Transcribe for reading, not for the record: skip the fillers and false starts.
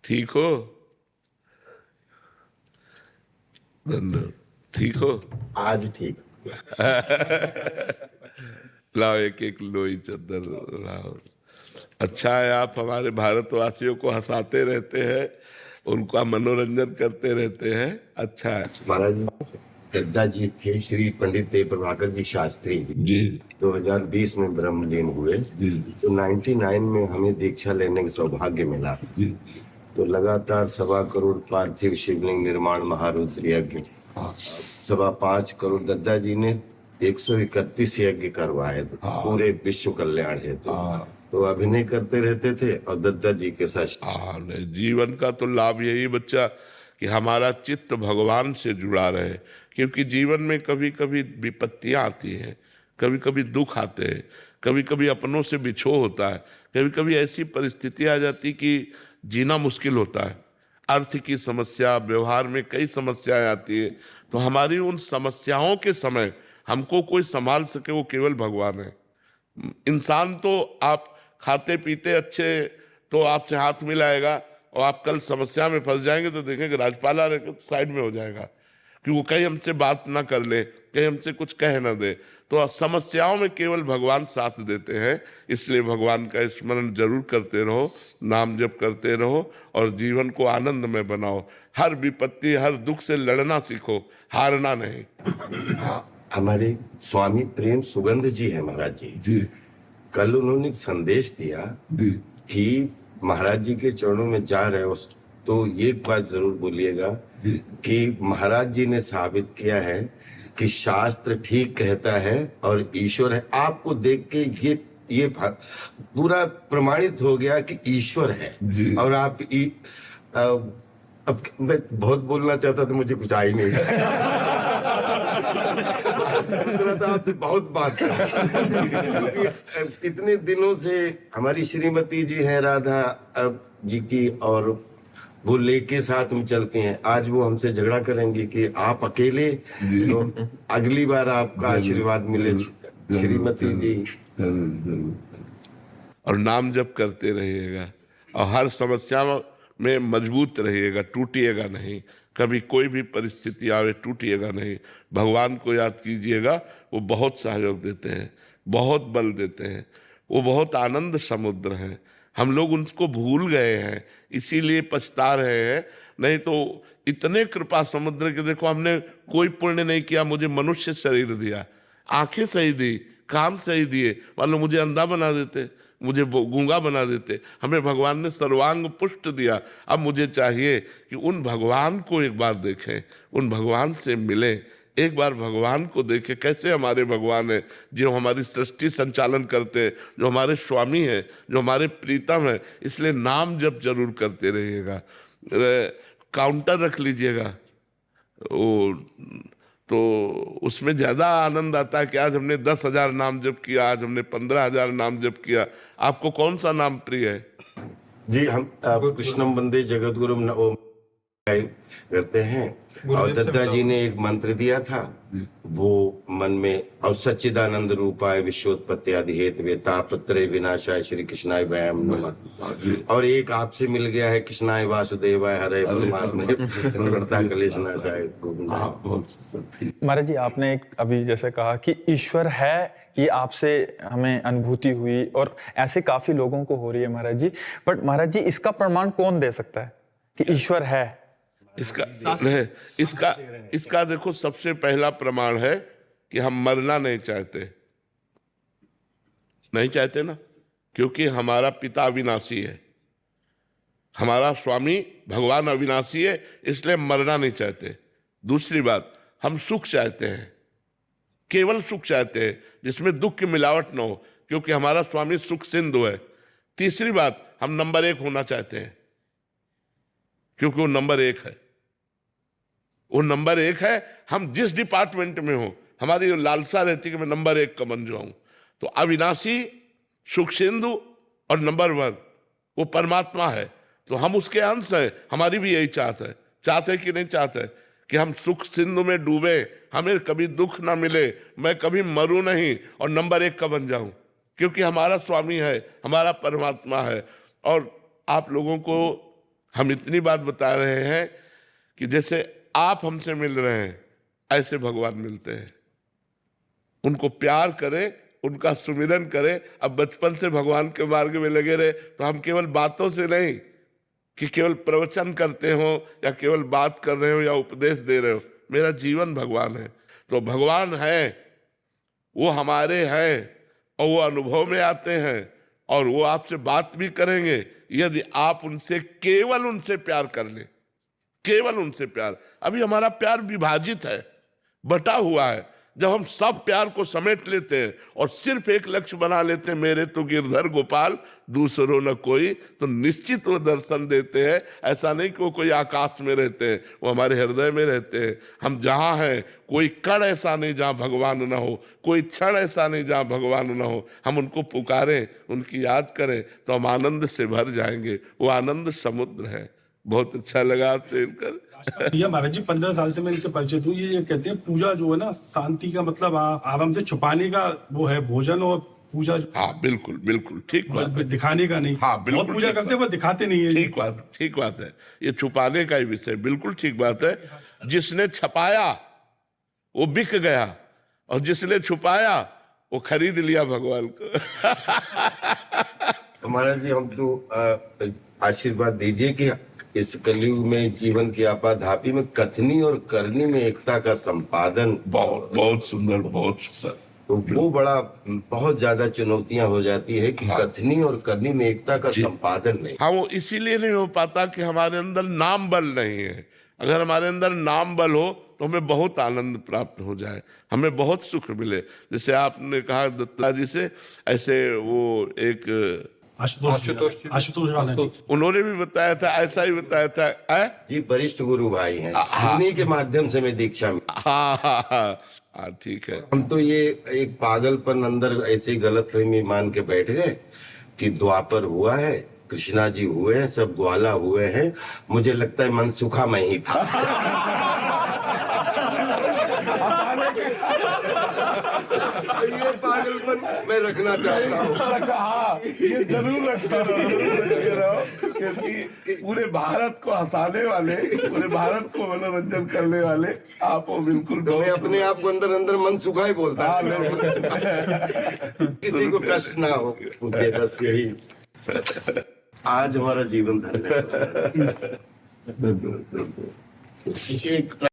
ठीक हो? ठीक हो? आज ठीक। लाओ एक एक लोई चादर लाओ। अच्छा है आप हमारे भारतवासियों को हंसाते रहते हैं, उनका मनोरंजन करते रहते हैं। अच्छा है महाराज, दद्दा जी थे श्री पंडित देव प्रभाकर जी शास्त्री जी। 2020 में ब्रह्मलीन हुए। तो 99 में हमें दीक्षा लेने का सौभाग्य मिला। तो लगातार 1.25 करोड़ पार्थिव शिवलिंग निर्माण महारुद्र यज्ञ, 5.25 करोड़ दद्दा जी ने 131 यज्ञ करवाए पूरे विश्व कल्याण हेतु। तो अभिनय करते रहते थे और दद्दा जी के साथ। जीवन का तो लाभ यही बच्चा कि हमारा चित्त भगवान से जुड़ा रहे, क्योंकि जीवन में कभी कभी विपत्तियां आती हैं, कभी कभी दुख आते हैं, कभी कभी अपनों से बिछो होता है, कभी कभी ऐसी परिस्थिति आ जाती कि जीना मुश्किल होता है। अर्थ की समस्या, व्यवहार में कई समस्याएं आती है। तो हमारी उन समस्याओं के समय हमको कोई संभाल सके वो केवल भगवान है। इंसान तो आप खाते पीते अच्छे तो आपसे हाथ मिलाएगा, और आप कल समस्या में फंस जाएंगे तो देखेंगे राजपाला रहकर साइड में हो जाएगा कि वो कहीं हमसे बात ना कर ले, कहीं हमसे कुछ कह ना दे। तो समस्याओं में केवल भगवान साथ देते हैं। इसलिए भगवान का स्मरण जरूर करते रहो, नाम जप करते रहो और जीवन को आनंद में बनाओ। हर विपत्ति, हर दुख से लड़ना सीखो, हारना नहीं। हमारे स्वामी प्रेम सुगंध जी है महाराज जी। कल उन्होंने एक संदेश दिया कि महाराज जी के चरणों में जा रहे हो तो एक बात जरूर बोलिएगा कि महाराज जी ने साबित किया है कि शास्त्र ठीक कहता है और ईश्वर है। आपको देख के ये पूरा प्रमाणित हो गया कि ईश्वर है। और आप अब मैं बहुत बोलना चाहता था, मुझे कुछ आ ही नहीं सोच रहा था आपसे बहुत बात इतने दिनों से हमारी श्रीमती जी हैं राधा जी की, और वो लेके साथ में चलती हैं। आज वो हमसे झगड़ा करेंगी कि आप अकेले, तो अगली बार आपका आशीर्वाद मिले श्रीमती जी। और नाम जप करते रहिएगा और हर समस्या में मजबूत रहिएगा, टूटिएगा नहीं। कभी कोई भी परिस्थिति आवे टूटिएगा नहीं। भगवान को याद कीजिएगा, वो बहुत सहयोग देते हैं, बहुत बल देते हैं, वो बहुत आनंद समुद्र हैं। हम लोग उनको भूल गए हैं, इसीलिए पछता रहे हैं। नहीं तो इतने कृपा समुद्र के, देखो हमने कोई पुण्य नहीं किया, मुझे मनुष्य शरीर दिया, आंखें सही दी, कान सही दिए, मान लो मुझे अंधा बना देते, मुझे गूंगा बना देते। हमें भगवान ने सर्वांग पुष्ट दिया। अब मुझे चाहिए कि उन भगवान को एक बार देखें, उन भगवान से मिलें, एक बार भगवान को देखें। कैसे हमारे भगवान है, जो हमारी सृष्टि संचालन करते हैं, जो हमारे स्वामी हैं, जो हमारे प्रीतम हैं। इसलिए नाम जप जरूर करते रहिएगा। काउंटर रख लीजिएगा, तो उसमें ज़्यादा आनंद आता है कि आज हमने 10,000 नाम जप किया, आज हमने 15,000 नाम जप किया। आपको कौन सा नाम प्रिय है? जी, हम कृष्णम वंदे जगत गुरु करते हैं। और दद्दा जी ने एक मंत्र दिया था, वो मन में, और सच्चिदानंद रूपाय विश्वोत्पत्ति आदि हेतु तापत्रय विनाशाय श्री कृष्णाय वयम नमः। और एक आपसे मिल गया है, कृष्णाय वासुदेवाय हरे परमात्मने कलेशनाशाय गोविंदाय। महाराज जी, आपने एक अभी जैसे कहा कि ईश्वर है, ये आपसे हमें अनुभूति हुई और ऐसे काफी लोगों को हो रही है महाराज जी। बट महाराज जी, इसका प्रमाण कौन दे सकता है कि ईश्वर है? इसका देखो, सबसे पहला प्रमाण है कि हम मरना नहीं चाहते। नहीं चाहते ना, क्योंकि हमारा पिता अविनाशी है, हमारा स्वामी भगवान अविनाशी है, इसलिए मरना नहीं चाहते। दूसरी बात, हम सुख चाहते हैं, केवल सुख चाहते हैं जिसमें दुख की मिलावट न हो, क्योंकि हमारा स्वामी सुख सिंधु है। तीसरी बात, हम नंबर 1 होना चाहते हैं, क्योंकि वो नंबर 1 है। वो नंबर 1 है। हम जिस डिपार्टमेंट में हो, हमारी लालसा रहती है कि मैं नंबर 1 का बन जाऊं। तो अविनाशी, सुख सिंधु और नंबर 1 वो परमात्मा है, तो हम उसके अंश हैं। हमारी भी यही चाहत है, चाहते कि नहीं चाहते कि हम सुख सिंधु में डूबे, हमें कभी दुख ना मिले, मैं कभी मरूं नहीं और नंबर 1 का बन जाऊं, क्योंकि हमारा स्वामी है, हमारा परमात्मा है। और आप लोगों को हम इतनी बात बता रहे हैं कि जैसे आप हमसे मिल रहे हैं ऐसे भगवान मिलते हैं। उनको प्यार करें, उनका सुमिरन करें। अब बचपन से भगवान के मार्ग में लगे रहे तो हम केवल बातों से नहीं कि केवल प्रवचन करते हो या केवल बात कर रहे हो या उपदेश दे रहे हो। मेरा जीवन भगवान है। तो भगवान है, वो हमारे हैं और वो अनुभव में आते हैं और वो आपसे बात भी करेंगे यदि आप उनसे केवल उनसे प्यार कर ले, केवल उनसे प्यार। अभी हमारा प्यार विभाजित है, बटा हुआ है। जब हम सब प्यार को समेट लेते हैं और सिर्फ एक लक्ष्य बना लेते हैं, मेरे तो गिरधर गोपाल दूसरों न कोई, तो निश्चित वो दर्शन देते हैं। ऐसा नहीं कि वो कोई आकाश में रहते हैं, वो हमारे हृदय में रहते हैं। हम जहाँ हैं कोई कण ऐसा नहीं जहाँ भगवान न हो, कोई क्षण ऐसा नहीं जहाँ भगवान न हो। हम उनको पुकारें, उनकी याद करें तो हम आनंद से भर जाएंगे। वो आनंद समुद्र है। बहुत अच्छा लगा आपसे मिलकर। भैया महाराज जी 15 साल से मैं इनसे परिचित हूँ। ये कहते हैं पूजा जो है ना शांति का मतलब आप हमसे छुपाने का वो है भोजन और पूजा। हाँ बिल्कुल बिल्कुल ठीक बात है। दिखाने का नहीं। हाँ बिल्कुल बहुत पूजा ठीक करते हैं पर दिखाते नहीं है। ठीक बात है। ये छुपाने का ही विषय बिल्कुल ठीक बात है। जिसने छपाया वो बिक गया और जिसने छुपाया वो खरीद लिया भगवान को। महाराज जी, हम तो आशीर्वाद दीजिए कि इस कलयुग में जीवन की आपाधापी में कथनी और करनी में एकता का संपादन बहुत बहुत सुंदर, बहुत सुंदर। तो वो बड़ा बहुत ज्यादा चुनौतियां हो जाती है कि कथनी और करनी में एकता का संपादन नहीं। हाँ, वो इसीलिए नहीं हो पाता कि हमारे अंदर नाम बल नहीं है। अगर हमारे अंदर नाम बल हो तो हमें बहुत आनंद प्राप्त हो जाए, हमें बहुत सुख मिले। जैसे आपने कहा दत्ता जी से, ऐसे वो एक आशुतोष उन्होंने भी बताया था, ऐसा ही बताया था। जी वरिष्ठ गुरु भाई हैं, उन्हीं के माध्यम से मैं दीक्षा में। हाँ ठीक है। हम तो ये एक पागलपन अंदर ऐसे गलतफहमी मान के बैठ गए कि द्वापर हुआ है, कृष्णा जी हुए हैं, सब ग्वाला हुए हैं। मुझे लगता है मनसुखा मैं ही था। ये पागलपन मैं रखना चाहता हूँ। ये जरूर रखते रहो, क्योंकि पूरे भारत को हंसाने वाले, पूरे भारत को मनोरंजन करने वाले आप हो। बिल्कुल मैं अपने आप को अंदर अंदर मनसुखा ही बोलता हूँ। किसी को कष्ट ना हो, मुझे बस यही। आज हमारा जीवन धन्य है।